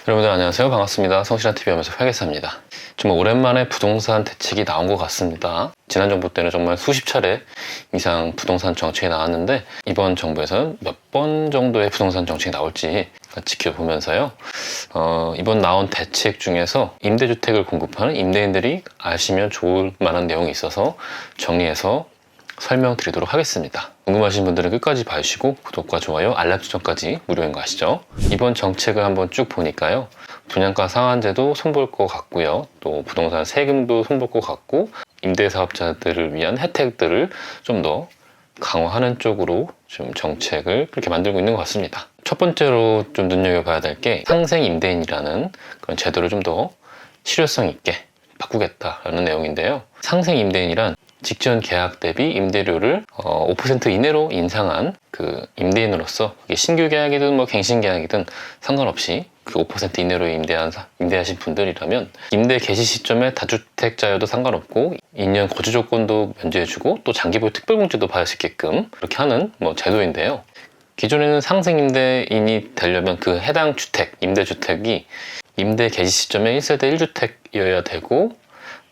여러분들 안녕하세요. 반갑습니다. 성실한TV 하면서 회계사입니다. 정말 오랜만에 부동산 대책이 나온 것 같습니다. 지난 정부 때는 정말 수십 차례 이상 부동산 정책이 나왔는데 이번 정부에서는 몇 번 정도의 부동산 정책이 나올지 지켜보면서요. 이번 나온 대책 중에서 임대주택을 공급하는 임대인들이 아시면 좋을 만한 내용이 있어서 정리해서 설명드리도록 하겠습니다. 궁금하신 분들은 끝까지 봐주시고 구독과 좋아요, 알람 설정까지 무료인 거 아시죠? 이번 정책을 한번 쭉 보니까요. 분양가 상한제도 손볼 것 같고요. 또 부동산 세금도 손볼 것 같고 임대사업자들을 위한 혜택들을 좀 더 강화하는 쪽으로 좀 정책을 그렇게 만들고 있는 것 같습니다. 첫 번째로 좀 눈여겨봐야 될 게 상생임대인이라는 그런 제도를 좀 더 실효성 있게 바꾸겠다라는 내용인데요. 상생임대인이란 직전 계약 대비 임대료를 5% 이내로 인상한 그 임대인으로서 이게 신규 계약이든 뭐 갱신 계약이든 상관없이 그 5% 이내로 임대하신 분들이라면 임대 개시 시점에 다주택자여도 상관없고 2년 거주 조건도 면제해주고 또 장기보유 특별공제도 받을 수 있게끔 그렇게 하는 뭐 제도인데요. 기존에는 상생임대인이 되려면 그 해당 주택, 임대주택이 임대 개시 시점에 1세대 1주택이어야 되고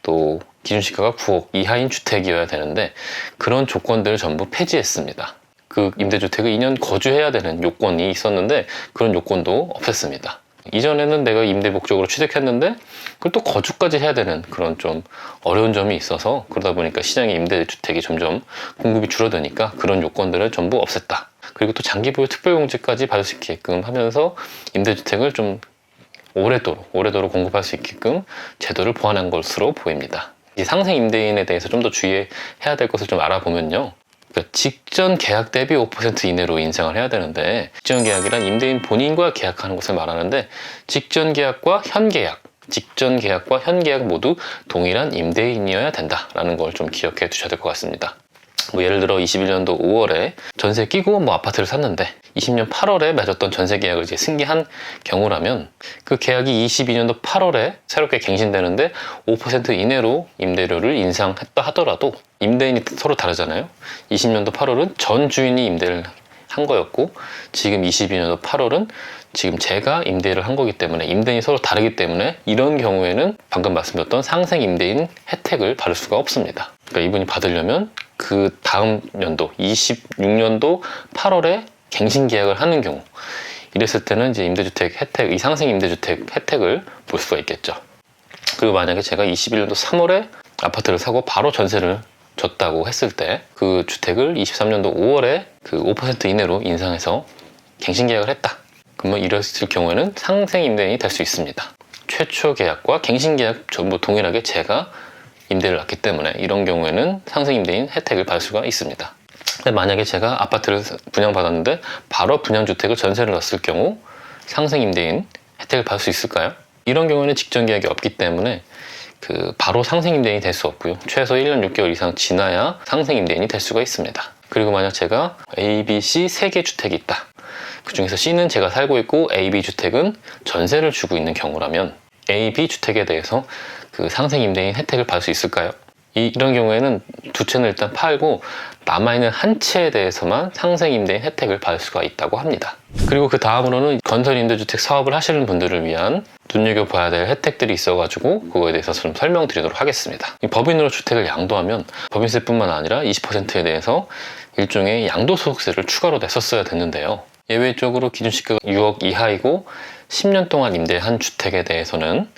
또 기준시가가 9억 이하인 주택이어야 되는데 그런 조건들을 전부 폐지했습니다. 그 임대주택을 2년 거주해야 되는 요건이 있었는데 그런 요건도 없앴습니다. 이전에는 내가 임대 목적으로 취득했는데 그걸 또 거주까지 해야 되는 그런 좀 어려운 점이 있어서 그러다 보니까 시장의 임대주택이 점점 공급이 줄어드니까 그런 요건들을 전부 없앴다. 그리고 또 장기보유 특별공제까지 받을 수 있게끔 하면서 임대주택을 좀 오래도록 공급할 수 있게끔 제도를 보완한 것으로 보입니다. 이 상생임대인에 대해서 좀 더 주의해야 될 것을 좀 알아보면요. 그러니까 직전 계약 대비 5% 이내로 인상을 해야 되는데 직전 계약이란 임대인 본인과 계약하는 것을 말하는데 직전 계약과 현 계약 모두 동일한 임대인이어야 된다라는 걸 좀 기억해 두셔야 될 것 같습니다. 뭐 예를 들어 21년도 5월에 전세 끼고 뭐 아파트를 샀는데 20년 8월에 맺었던 전세 계약을 이제 승계한 경우라면 그 계약이 22년도 8월에 새롭게 갱신되는데 5% 이내로 임대료를 인상했다 하더라도 임대인이 서로 다르잖아요. 20년도 8월은 전 주인이 임대를 한 거였고 지금 22년도 8월은 지금 제가 임대를 한 거기 때문에 임대인이 서로 다르기 때문에 이런 경우에는 방금 말씀드렸던 상생임대인 혜택을 받을 수가 없습니다. 그러니까 이분이 받으려면 그 다음 연도 26년도 8월에 갱신 계약을 하는 경우 이랬을 때는 이제 임대주택 혜택, 이 상생임대주택 혜택을 볼 수가 있겠죠. 그리고 만약에 제가 21년도 3월에 아파트를 사고 바로 전세를 줬다고 했을 때 그 주택을 23년도 5월에 그 5% 이내로 인상해서 갱신 계약을 했다. 그러면 이랬을 경우에는 상생임대인이 될 수 있습니다. 최초 계약과 갱신 계약 전부 동일하게 제가 임대를 놨기 때문에 이런 경우에는 상생임대인 혜택을 받을 수가 있습니다. 근데 만약에 제가 아파트를 분양받았는데 바로 분양주택을 전세를 놨을 경우 상생임대인 혜택을 받을 수 있을까요? 이런 경우에는 직전 계약이 없기 때문에 바로 상생임대인이 될 수 없고요. 최소 1년 6개월 이상 지나야 상생임대인이 될 수가 있습니다. 그리고 만약 제가 A, B, C 3개 주택이 있다. 그 중에서 C는 제가 살고 있고 A, B 주택은 전세를 주고 있는 경우라면 A, B 주택에 대해서 그 상생임대인 혜택을 받을 수 있을까요? 이런 경우에는 두 채는 일단 팔고 남아있는 한 채에 대해서만 상생임대인 혜택을 받을 수가 있다고 합니다. 그리고 그 다음으로는 건설임대주택 사업을 하시는 분들을 위한 눈여겨봐야 될 혜택들이 있어가지고 그거에 대해서 좀 설명드리도록 하겠습니다. 법인으로 주택을 양도하면 법인세뿐만 아니라 20%에 대해서 일종의 양도소득세를 추가로 냈었어야 됐는데요. 예외적으로 기준시가가 6억 이하이고 10년 동안 임대한 주택에 대해서는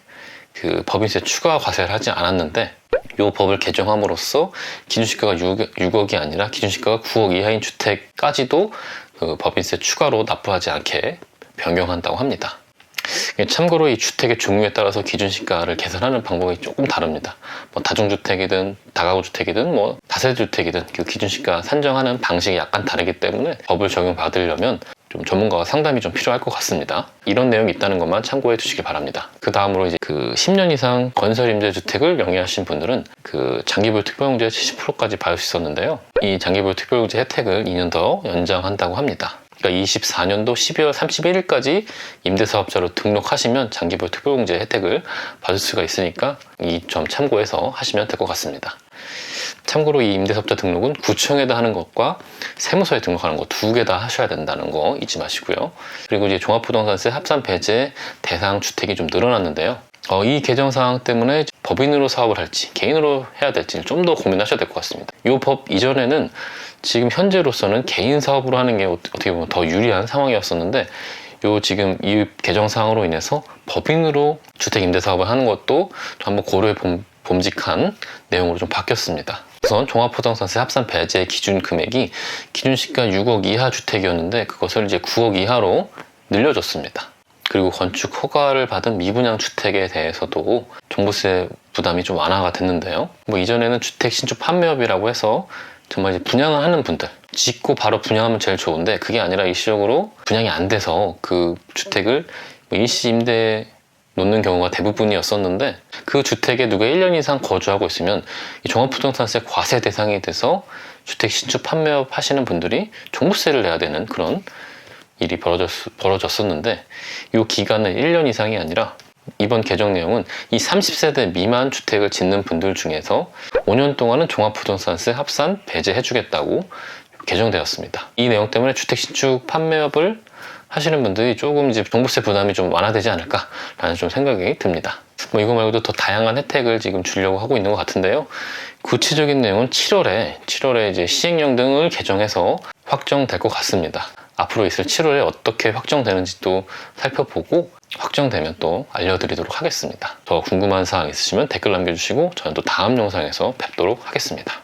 그 법인세 추가 과세를 하지 않았는데 이 법을 개정함으로써 기준시가가 6억이 아니라 기준시가가 9억 이하인 주택까지도 그 법인세 추가로 납부하지 않게 변경한다고 합니다. 참고로 이 주택의 종류에 따라서 기준시가를 계산하는 방법이 조금 다릅니다. 뭐 다중주택이든 다가구주택이든 뭐 다세대주택이든 그 기준시가 산정하는 방식이 약간 다르기 때문에 법을 적용받으려면 좀 전문가와 상담이 좀 필요할 것 같습니다. 이런 내용이 있다는 것만 참고해 두시기 바랍니다. 그 다음으로 이제 그 10년 이상 건설임대주택을 영위하신 분들은 그 장기보유 특별공제 70%까지 받을 수 있었는데요. 이 장기보유 특별공제 혜택을 2년 더 연장한다고 합니다. 그러니까 24년도 12월 31일까지 임대사업자로 등록하시면 장기보유 특별공제 혜택을 받을 수가 있으니까 이 점 참고해서 하시면 될 것 같습니다. 참고로 이 임대사업자 등록은 구청에다 하는 것과 세무서에 등록하는 거 두 개 다 하셔야 된다는 거 잊지 마시고요. 그리고 이제 종합부동산세 합산 배제 대상 주택이 좀 늘어났는데요. 이 개정 사항 때문에 법인으로 사업을 할지 개인으로 해야 될지 좀 더 고민하셔야 될 것 같습니다. 이 법 이전에는 지금 현재로서는 개인 사업으로 하는 게 어떻게 보면 더 유리한 상황이었었는데 지금 이 개정 사항으로 인해서 법인으로 주택 임대 사업을 하는 것도 한번 고려해 봄직한 내용으로 좀 바뀌었습니다. 우선 종합부동산세 합산 배제 기준 금액이 기준 시가 6억 이하 주택이었는데 그것을 이제 9억 이하로 늘려줬습니다. 그리고 건축 허가를 받은 미분양 주택에 대해서도 종부세 부담이 좀 완화가 됐는데요. 이전에는 주택 신축 판매업이라고 해서 정말 이제 분양을 하는 분들, 짓고 바로 분양하면 제일 좋은데 그게 아니라 일시적으로 분양이 안 돼서 그 주택을 일시 임대에 놓는 경우가 대부분이었었는데 그 주택에 누가 1년 이상 거주하고 있으면 이 종합부동산세 과세 대상이 돼서 주택 신축 판매업 하시는 분들이 종부세를 내야 되는 그런 일이 벌어졌었는데 이 기간은 1년 이상이 아니라 이번 개정 내용은 이 30세대 미만 주택을 짓는 분들 중에서 5년 동안은 종합부동산세 합산 배제해주겠다고 개정되었습니다. 이 내용 때문에 주택 신축 판매업을 하시는 분들이 조금 이제 종부세 부담이 좀 완화되지 않을까라는 좀 생각이 듭니다. 이거 말고도 더 다양한 혜택을 지금 주려고 하고 있는 것 같은데요. 구체적인 내용은 7월에 이제 시행령 등을 개정해서 확정될 것 같습니다. 앞으로 있을 7월에 어떻게 확정되는지 또 살펴보고 확정되면 또 알려드리도록 하겠습니다. 더 궁금한 사항 있으시면 댓글 남겨주시고 저는 또 다음 영상에서 뵙도록 하겠습니다.